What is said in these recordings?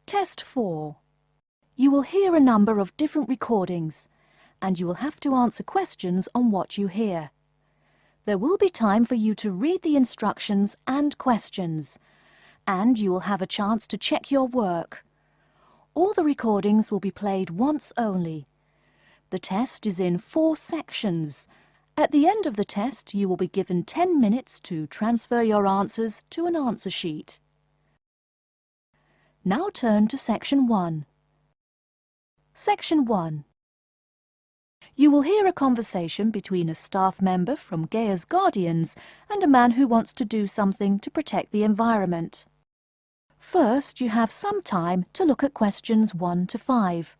Test 4. You will hear a number of different recordings, and you will have to answer questions on what you hear. There will be time for you to read the instructions and questions, and you will have a chance to check your work. All the recordings will be played once only. The test is in 4 sections. At the end of the test, you will be given 10 minutes to transfer your answers to an answer sheet. Now turn to Section 1. Section 1. You will hear a conversation between a staff member from Gaia's Guardians and a man who wants to do something to protect the environment. First, you have some time to look at questions 1 to 5.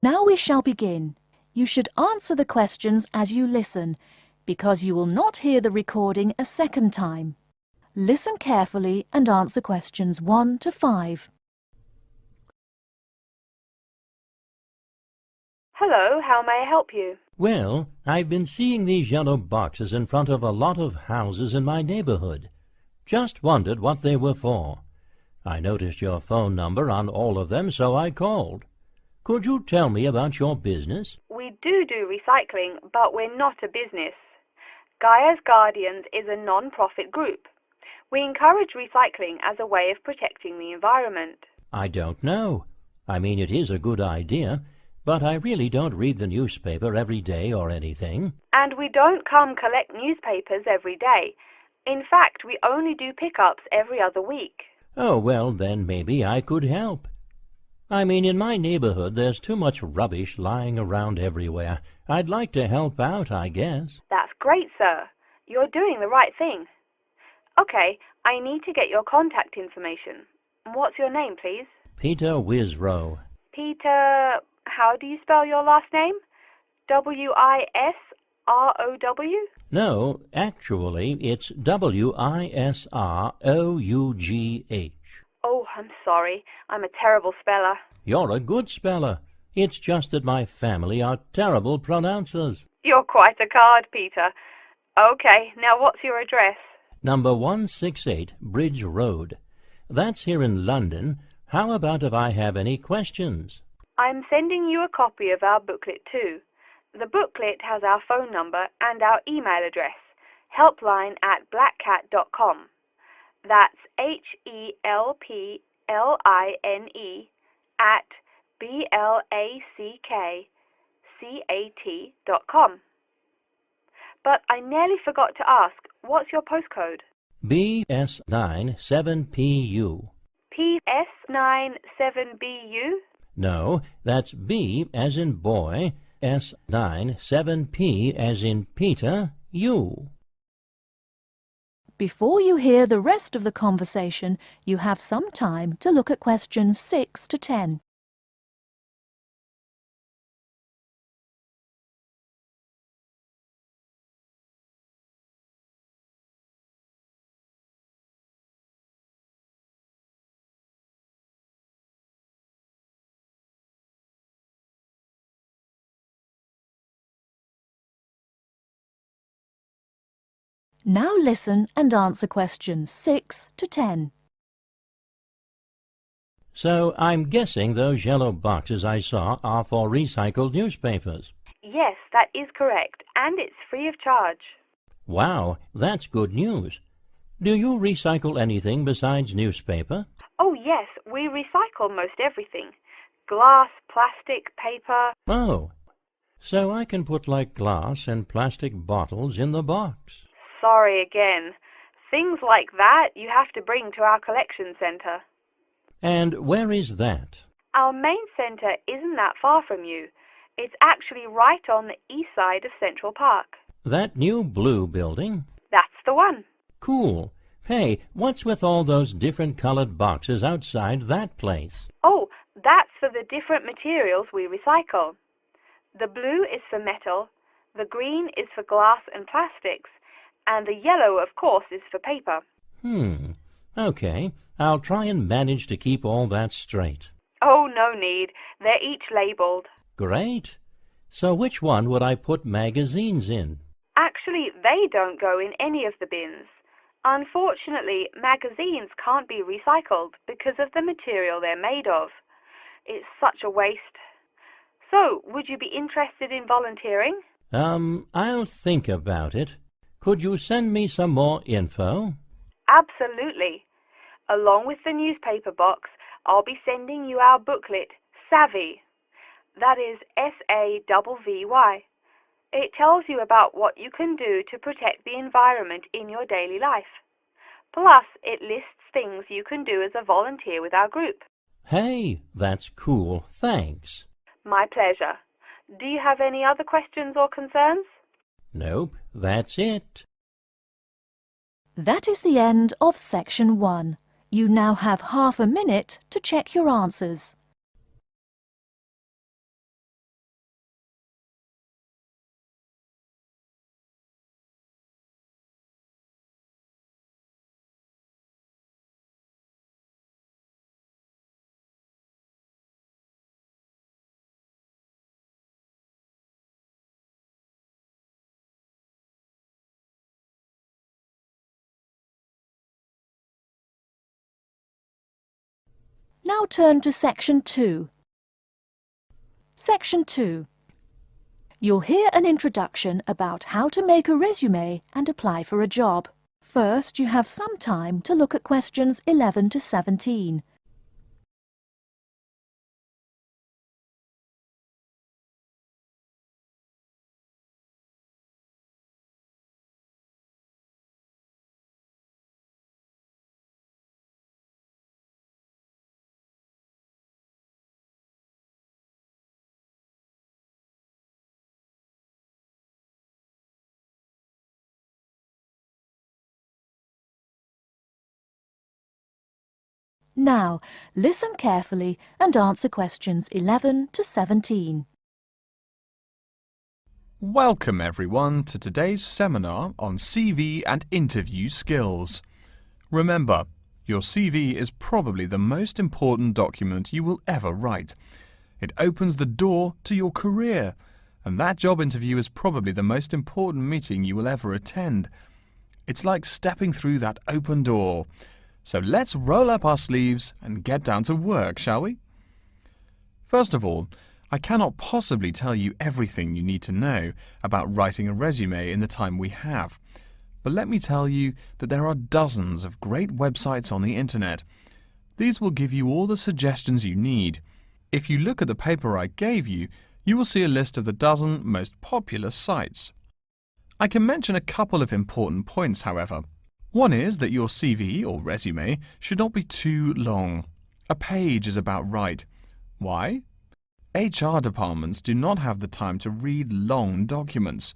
Now we shall begin. You should answer the questions as you listen, because you will not hear the recording a second time. Listen carefully and answer questions 1 to 5. Hello, how may I help you? Well, I've been seeing these yellow boxes in front of a lot of houses in my neighborhood. Just wondered what they were for. I noticed your phone number on all of them, so I called. Could you tell me about your business? We do recycling, but we're not a business. Gaia's Guardians is a non-profit group. We encourage recycling as a way of protecting the environment. I don't know. I mean, it is a good idea, but I really don't read the newspaper every day or anything. And we don't come collect newspapers every day. In fact, we only do pickups every other week. Oh, well, then maybe I could help. I mean, in my neighborhood, there's too much rubbish lying around everywhere. I'd like to help out, I guess. That's great, sir. You're doing the right thing. Okay, I need to get your contact information. What's your name, please? Peter Wisrow. Peter, how do you spell your last name? W-I-S-R-O-W? No, actually, it's W-I-S-R-O-U-G-H. Oh, I'm sorry. I'm a terrible speller. You're a good speller. It's just that my family are terrible pronouncers. You're quite a card, Peter. Okay, now what's your address? Number 168 Bridge Road. That's here in London. How about if I have any questions? I'm sending you a copy of our booklet too. The booklet has our phone number and our email address, helpline@blackcat.com. That's HELPLINE at BLACKCAT.com. But I nearly forgot to ask, what's your postcode? BS97PU. PS97BU? No, that's B as in boy, S97P as in Peter, U. Before you hear the rest of the conversation, you have some time to look at questions 6 to 10. Now listen and answer questions 6 to 10. So I'm guessing those yellow boxes I saw are for recycled newspapers. Yes, that is correct, and it's free of charge. Wow, that's good news. Do you recycle anything besides newspaper? Oh yes, we recycle most everything. Glass, plastic, paper. Oh, so I can put like glass and plastic bottles in the box. Sorry again. Things like that you have to bring to our collection centre. And where is that? Our main centre isn't that far from you. It's actually right on the east side of Central Park. That new blue building? That's the one. Cool. Hey, what's with all those different colored boxes outside that place? Oh, that's for the different materials we recycle. The blue is for metal, the green is for glass and plastics, and the yellow, of course, is for paper. Okay. I'll try and manage to keep all that straight. Oh, no need. They're each labelled. Great. So which one would I put magazines in? Actually, they don't go in any of the bins. Unfortunately, magazines can't be recycled because of the material they're made of. It's such a waste. So, would you be interested in volunteering? I'll think about it. Could you send me some more info? Absolutely. Along with the newspaper box, I'll be sending you our booklet, Savvy. That is SAVVY. It tells you about what you can do to protect the environment in your daily life. Plus, it lists things you can do as a volunteer with our group. Hey, that's cool. Thanks. My pleasure. Do you have any other questions or concerns? Nope, that's it. That is the end of Section 1. You now have half a minute to check your answers. Now turn to Section 2. Section 2. You'll hear an introduction about how to make a resume and apply for a job. First, you have some time to look at questions 11 to 17. Now, listen carefully and answer questions 11 to 17. Welcome everyone to today's seminar on CV and interview skills. Remember, your CV is probably the most important document you will ever write. It opens the door to your career, and that job interview is probably the most important meeting you will ever attend. It's like stepping through that open door. So let's roll up our sleeves and get down to work, shall we? First of all, I cannot possibly tell you everything you need to know about writing a resume in the time we have. But let me tell you that there are dozens of great websites on the internet. These will give you all the suggestions you need. If you look at the paper I gave you, you will see a list of the dozen most popular sites. I can mention a couple of important points, however. One is that your CV or resume should not be too long. A page is about right. Why? HR departments do not have the time to read long documents.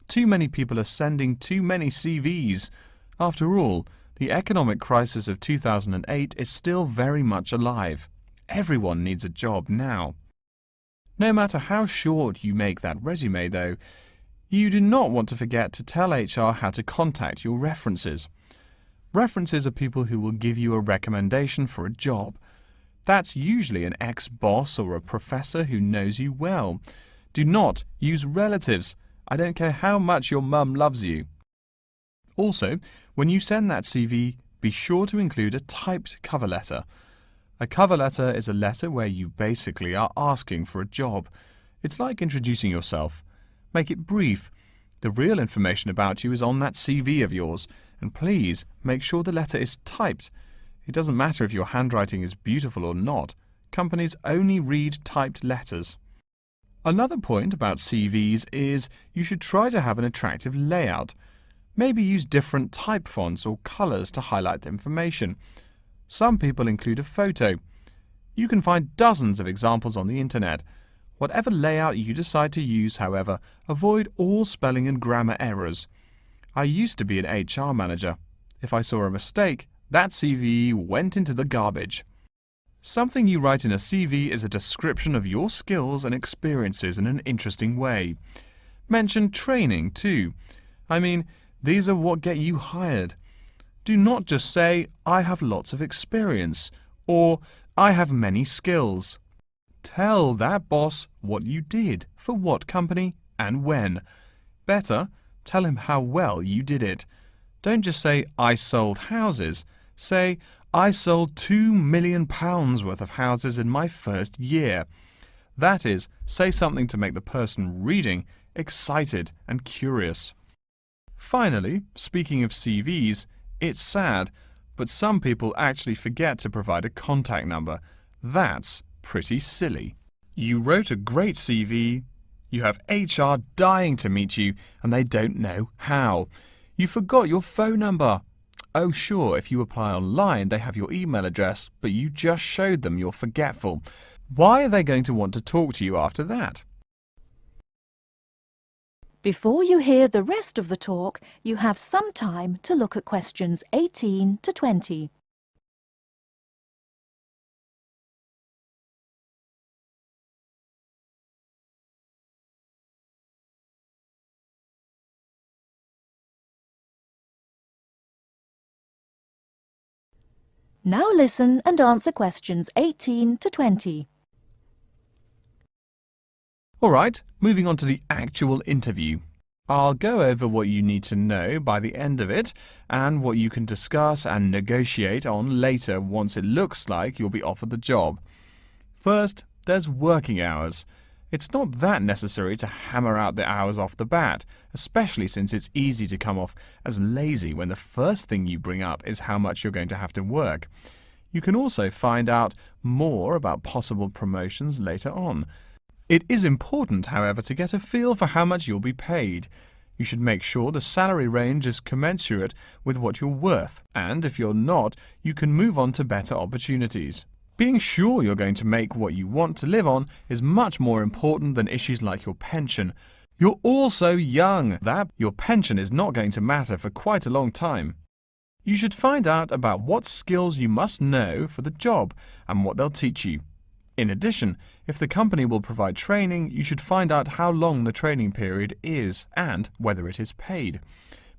Too many people are sending too many CVs. After all, the economic crisis of 2008 is still very much alive. Everyone needs a job now. No matter how short you make that resume, though, you do not want to forget to tell HR how to contact your references. References are people who will give you a recommendation for a job. That's usually an ex-boss or a professor who knows you well. Do not use relatives. I don't care how much your mum loves you. Also, when you send that CV, be sure to include a typed cover letter. A cover letter is a letter where you basically are asking for a job. It's like introducing yourself. Make it brief. The real information about you is on that CV of yours, and please make sure the letter is typed. It doesn't matter if your handwriting is beautiful or not. Companies only read typed letters. Another point about CVs is you should try to have an attractive layout. Maybe use different type fonts or colors to highlight the information. Some people include a photo. You can find dozens of examples on the internet. Whatever layout you decide to use, however, avoid all spelling and grammar errors. I used to be an HR manager. If I saw a mistake, that CV went into the garbage. Something you write in a CV is a description of your skills and experiences in an interesting way. Mention training too. I mean, these are what get you hired. Do not just say, I have lots of experience, or I have many skills. Tell that boss what you did, for what company, and when. Better, tell him how well you did it. Don't just say, I sold houses. Say, I sold £2 million worth of houses in my first year. That is, say something to make the person reading excited and curious. Finally, speaking of CVs, it's sad, but some people actually forget to provide a contact number. That's pretty silly. You wrote a great CV, you have HR dying to meet you, and they don't know how. You forgot your phone number. Oh sure, if you apply online they have your email address, but you just showed them you're forgetful. Why are they going to want to talk to you after that? Before you hear the rest of the talk, you have some time to look at questions 18 to 20. Now listen and answer questions 18 to 20. Alright, moving on to the actual interview. I'll go over what you need to know by the end of it and what you can discuss and negotiate on later once it looks like you'll be offered the job. First, there's working hours. It's not that necessary to hammer out the hours off the bat, especially since it's easy to come off as lazy when the first thing you bring up is how much you're going to have to work. You can also find out more about possible promotions later on. It is important, however, to get a feel for how much you'll be paid. You should make sure the salary range is commensurate with what you're worth, and if you're not, you can move on to better opportunities. Being sure you're going to make what you want to live on is much more important than issues like your pension. You're all so young that your pension is not going to matter for quite a long time. You should find out about what skills you must know for the job and what they'll teach you. In addition, if the company will provide training, you should find out how long the training period is and whether it is paid.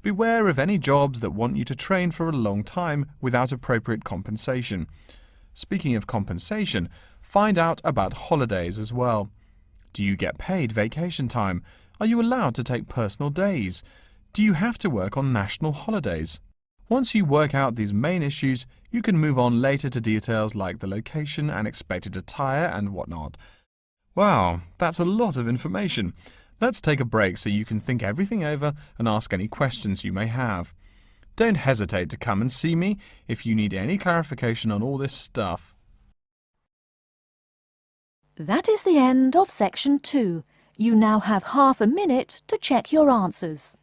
Beware of any jobs that want you to train for a long time without appropriate compensation. Speaking of compensation, find out about holidays as well. Do you get paid vacation time? Are you allowed to take personal days? Do you have to work on national holidays? Once you work out these main issues, you can move on later to details like the location and expected attire and whatnot. Wow, that's a lot of information. Let's take a break so you can think everything over and ask any questions you may have. Don't hesitate to come and see me if you need any clarification on all this stuff. That is the end of section 2. You now have half a minute to check your answers.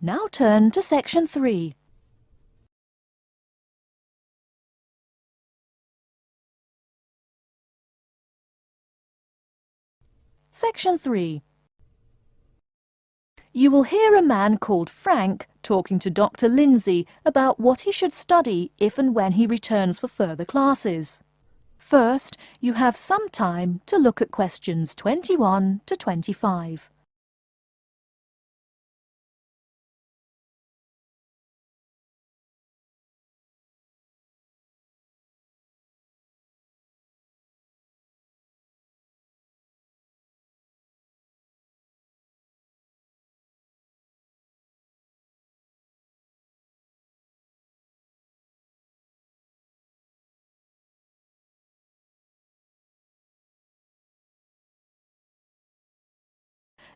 Now turn to section 3. Section 3. You will hear a man called Frank talking to Dr. Lindsay about what he should study if and when he returns for further classes. First, you have some time to look at questions 21 to 25.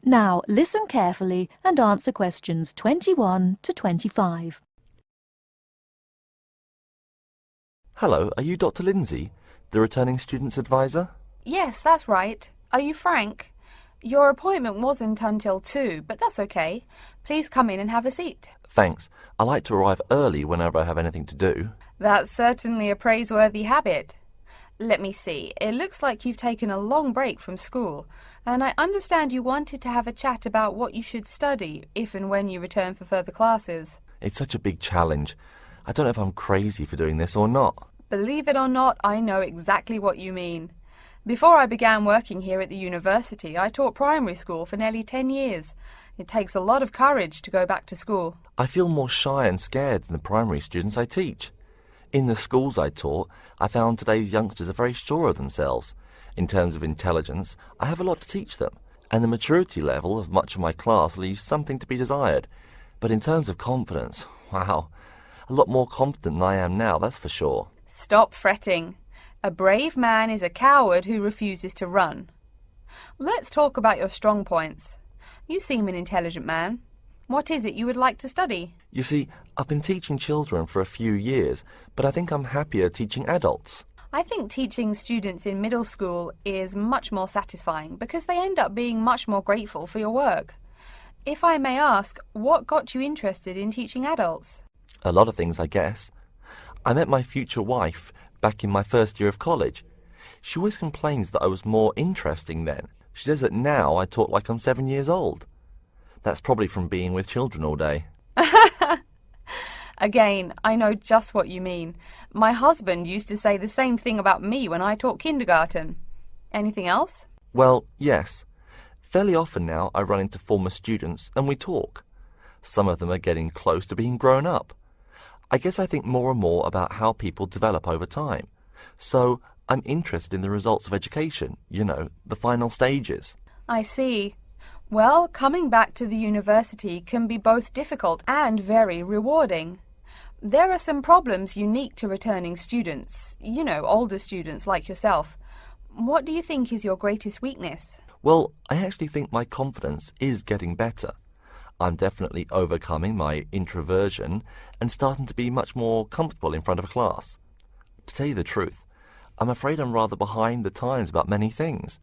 Now listen carefully and answer questions 21 to 25. Hello, are you Dr. Lindsay, the returning student's advisor? Yes, that's right. Are you Frank? Your appointment wasn't until 2, but that's okay. Please come in and have a seat. Thanks. I like to arrive early whenever I have anything to do. That's certainly a praiseworthy habit. Let me see. It looks like you've taken a long break from school, and I understand you wanted to have a chat about what you should study if and when you return for further classes. It's such a big challenge. I don't know if I'm crazy for doing this or not. Believe it or not, I know exactly what you mean. Before I began working here at the university, I taught primary school for nearly 10 years. It takes a lot of courage to go back to school. I feel more shy and scared than the primary students I teach. In the schools I taught, I found today's youngsters are very sure of themselves. In terms of intelligence, I have a lot to teach them, and the maturity level of much of my class leaves something to be desired. But in terms of confidence, wow, a lot more confident than I am now, that's for sure. Stop fretting. A brave man is a coward who refuses to run. Let's talk about your strong points. You seem an intelligent man. What is it you would like to study? You see, I've been teaching children for a few years, but I think I'm happier teaching adults. I think teaching students in middle school is much more satisfying because they end up being much more grateful for your work. If I may ask, what got you interested in teaching adults? A lot of things, I guess. I met my future wife back in my first year of college. She always complains that I was more interesting then. She says that now I talk like I'm 7 years old. That's probably from being with children all day. Again, I know just what you mean. My husband used to say the same thing about me when I taught kindergarten. Anything else? Well, yes. Fairly often now I run into former students and we talk. Some of them are getting close to being grown up. I guess I think more and more about how people develop over time. So I'm interested in the results of education, you know, the final stages. I see. Well, coming back to the university can be both difficult and very rewarding. There are some problems unique to returning students, you know, older students like yourself. What do you think is your greatest weakness? Well, I actually think my confidence is getting better. I'm definitely overcoming my introversion and starting to be much more comfortable in front of a class. To tell you the truth, I'm afraid I'm rather behind the times about many things.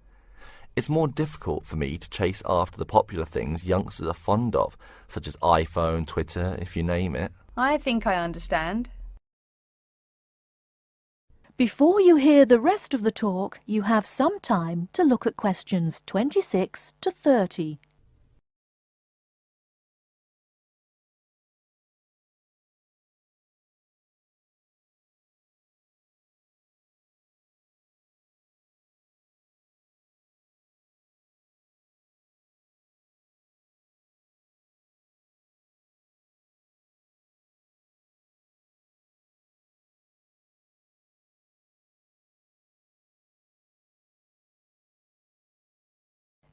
It's more difficult for me to chase after the popular things youngsters are fond of, such as iPhone, Twitter, if you name it. I think I understand. Before you hear the rest of the talk, you have some time to look at questions 26 to 30.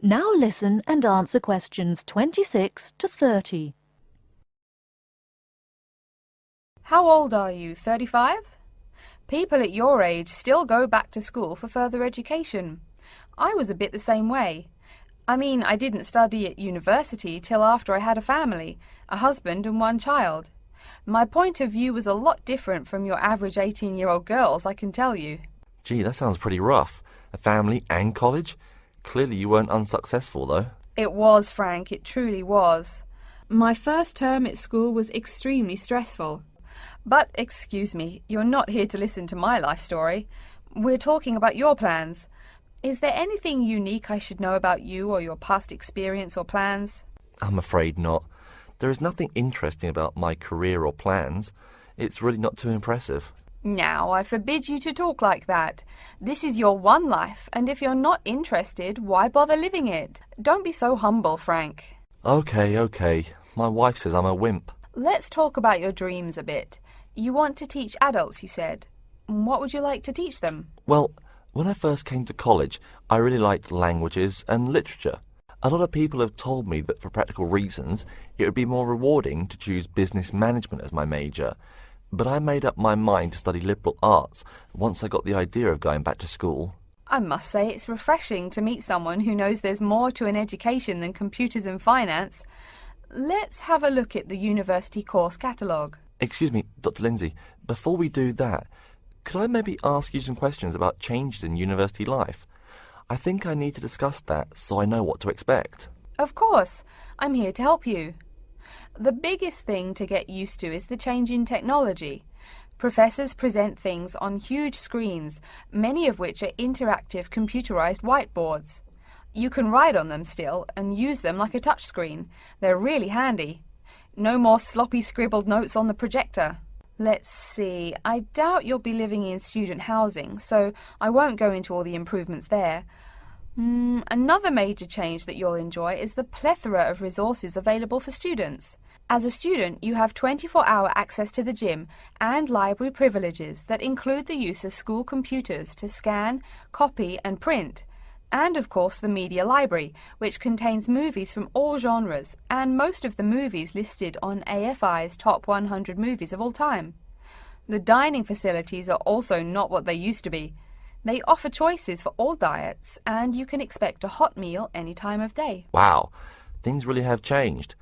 Now listen and answer questions 26 to 30. How old are you? 35? People at your age still go back to school for further education. I was a bit the same way. I mean, I didn't study at university till after I had a family, a husband and one child. My point of view was a lot different from your average 18-year-old girls, I can tell you. Gee, that sounds pretty rough. A family and college? Clearly you weren't unsuccessful, though. It was, Frank, it truly was. My first term at school was extremely stressful. But, excuse me, you're not here to listen to my life story. We're talking about your plans. Is there anything unique I should know about you or your past experience or plans? I'm afraid not. There is nothing interesting about my career or plans. It's really not too impressive. Now, I forbid you to talk like that. This is your one life, and if you're not interested, why bother living it? Don't be so humble, Frank. Okay. My wife says I'm a wimp. Let's talk about your dreams a bit. You want to teach adults, you said. What would you like to teach them? Well, when I first came to college, I really liked languages and literature. A lot of people have told me that for practical reasons, it would be more rewarding to choose business management as my major. But I made up my mind to study liberal arts once I got the idea of going back to school. I must say it's refreshing to meet someone who knows there's more to an education than computers and finance. Let's have a look at the university course catalogue. Excuse me, Dr. Lindsay, before we do that, could I maybe ask you some questions about changes in university life? I think I need to discuss that so I know what to expect. Of course, I'm here to help you. The biggest thing to get used to is the change in technology. Professors present things on huge screens, many of which are interactive computerized whiteboards. You can write on them still and use them like a touchscreen. They're really handy. No more sloppy scribbled notes on the projector. Let's see, I doubt you'll be living in student housing, so I won't go into all the improvements there. Another major change that you'll enjoy is the plethora of resources available for students. As a student, you have 24-hour access to the gym and library privileges that include the use of school computers to scan, copy and print. And of course the media library, which contains movies from all genres and most of the movies listed on AFI's top 100 movies of all time. The dining facilities are also not what they used to be. They offer choices for all diets and you can expect a hot meal any time of day. Wow, things really have changed.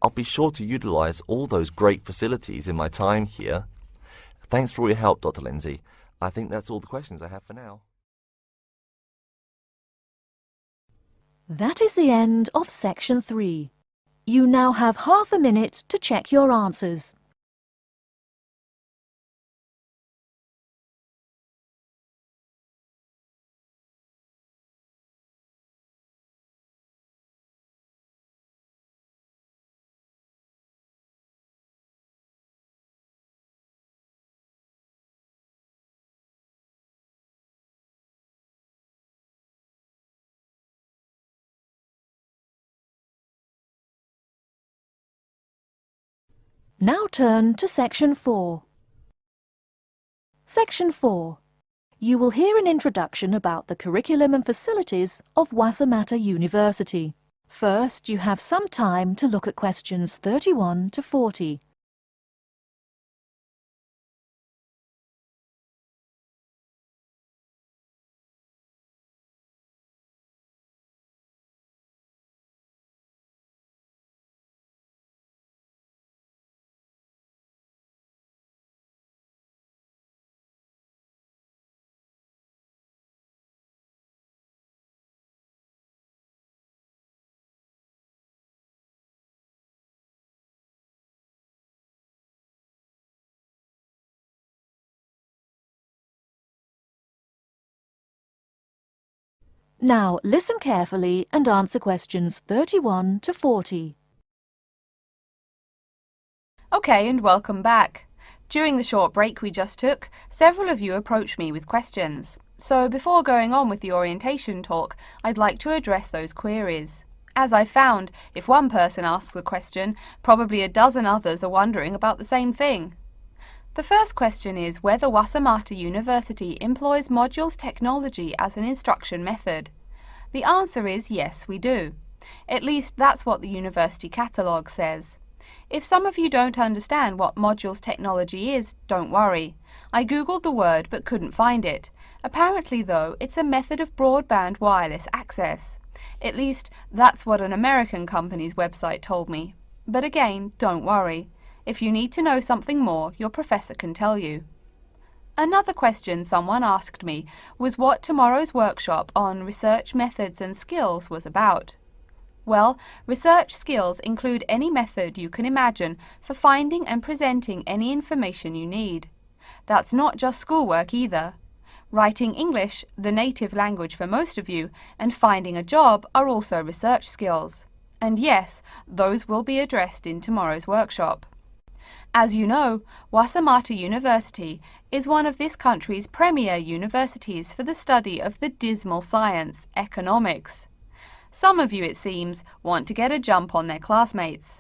I'll be sure to utilize all those great facilities in my time here. Thanks for all your help, Dr. Lindsay. I think that's all the questions I have for now. That is the end of section 3. You now have half a minute to check your answers. Now turn to section 4. Section 4. You will hear an introduction about the curriculum and facilities of Wassamata University. First, you have some time to look at questions 31 to 40. Now listen carefully and answer questions 31 to 40. Okay, and welcome back. During the short break we just took, several of you approached me with questions. So before going on with the orientation talk, I'd like to address those queries. As I found, if one person asks a question, probably a dozen others are wondering about the same thing. The first question is whether Wassamata University employs modules technology as an instruction method. The answer is yes, we do. At least that's what the university catalogue says. If some of you don't understand what modules technology is, don't worry. I googled the word but couldn't find it. Apparently though, it's a method of broadband wireless access. At least that's what an American company's website told me. But again, don't worry. If you need to know something more, your professor can tell you. Another question someone asked me was what tomorrow's workshop on research methods and skills was about. Well, research skills include any method you can imagine for finding and presenting any information you need. That's not just schoolwork either. Writing English, the native language for most of you, and finding a job are also research skills. And yes, those will be addressed in tomorrow's workshop. As you know, Wassamata University is one of this country's premier universities for the study of the dismal science, economics. Some of you, it seems, want to get a jump on their classmates.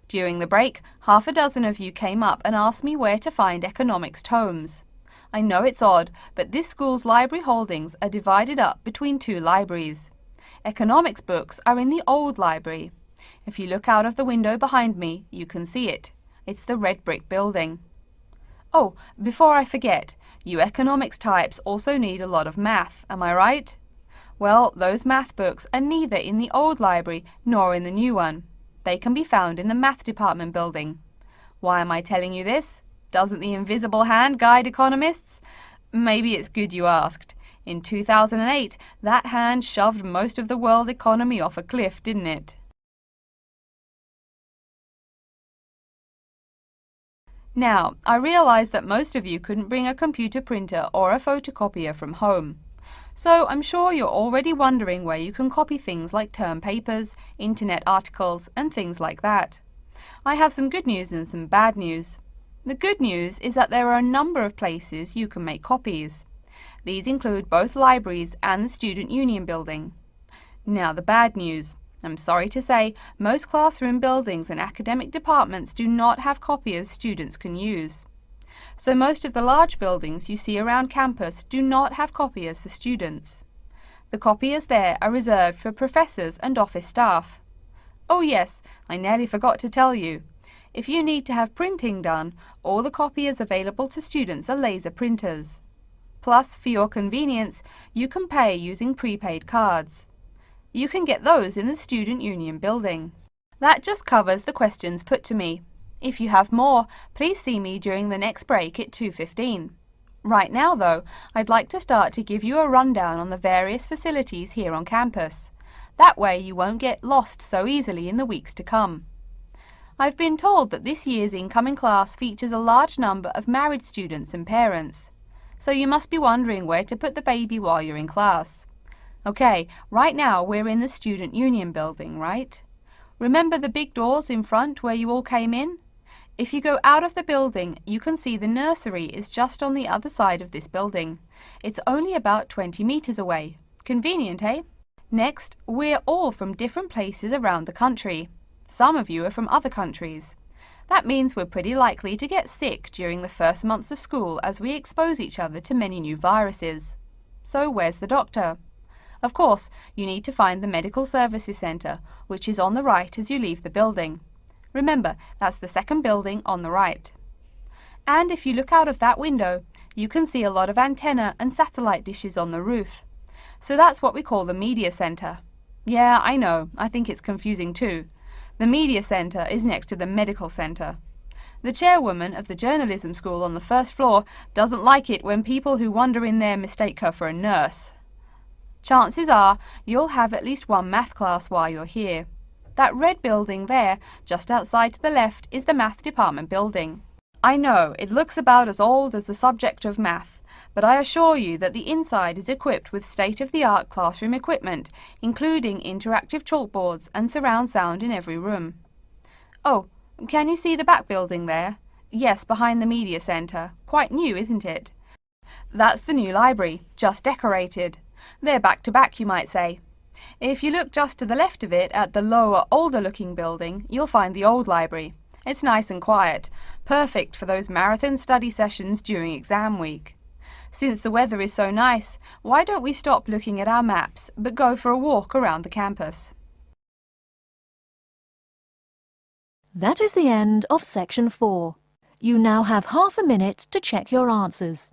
During the break, half a dozen of you came up and asked me where to find economics tomes. I know it's odd, but this school's library holdings are divided up between two libraries. Economics books are in the old library. If you look out of the window behind me, you can see it. It's the red brick building. Oh, before I forget, you economics types also need a lot of math, am I right? Well, those math books are neither in the old library nor in the new one. They can be found in the math department building. Why am I telling you this? Doesn't the invisible hand guide economists? Maybe it's good you asked. In 2008, that hand shoved most of the world economy off a cliff, didn't it? Now, I realize that most of you couldn't bring a computer printer or a photocopier from home. So I'm sure you're already wondering where you can copy things like term papers, internet articles, and things like that. I have some good news and some bad news. The good news is that there are a number of places you can make copies. These include both libraries and the Student Union building. Now the bad news. I'm sorry to say, most classroom buildings and academic departments do not have copiers students can use. So most of the large buildings you see around campus do not have copiers for students. The copiers there are reserved for professors and office staff. Oh yes, I nearly forgot to tell you. If you need to have printing done, all the copiers available to students are laser printers. Plus, for your convenience, you can pay using prepaid cards. You can get those in the Student Union building. That just covers the questions put to me. If you have more, please see me during the next break at 2:15. Right now, though, I'd like to start to give you a rundown on the various facilities here on campus. That way you won't get lost so easily in the weeks to come. I've been told that this year's incoming class features a large number of married students and parents. So you must be wondering where to put the baby while you're in class. Okay, right now we're in the Student Union building, right? Remember the big doors in front where you all came in? If you go out of the building, you can see the nursery is just on the other side of this building. It's only about 20 meters away. Convenient, eh? Next, we're all from different places around the country. Some of you are from other countries. That means we're pretty likely to get sick during the first months of school as we expose each other to many new viruses. So where's the doctor? Of course, you need to find the Medical Services Centre, which is on the right as you leave the building. Remember, that's the second building on the right. And if you look out of that window, you can see a lot of antenna and satellite dishes on the roof. So that's what we call the Media Centre. Yeah, I know, I think it's confusing too. The Media Centre is next to the Medical Centre. The chairwoman of the journalism school on the first floor doesn't like it when people who wander in there mistake her for a nurse. Chances are you'll have at least one math class while you're here. That red building there, just outside to the left, is the math department building. I know, it looks about as old as the subject of math, but I assure you that the inside is equipped with state-of-the-art classroom equipment, including interactive chalkboards and surround sound in every room. Oh, can you see the back building there? Yes, behind the Media Centre. Quite new, isn't it? That's the new library, just decorated. They're back to back, you might say. If you look just to the left of it at the lower, older-looking building, you'll find the old library. It's nice and quiet, perfect for those marathon study sessions during exam week. Since the weather is so nice, why don't we stop looking at our maps, but go for a walk around the campus? That is the end of section 4. You now have half a minute to check your answers.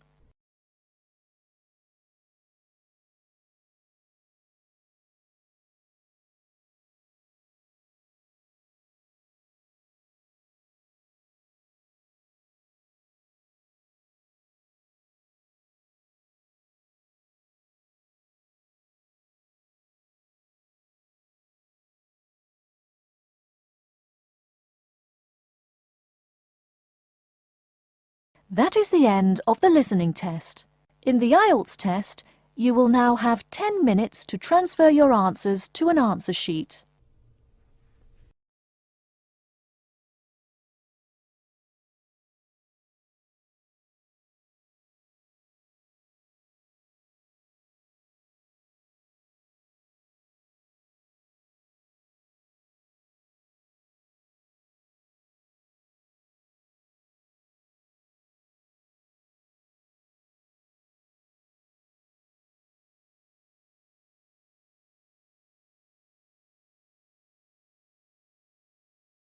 That is the end of the listening test. In the IELTS test, you will now have 10 minutes to transfer your answers to an answer sheet.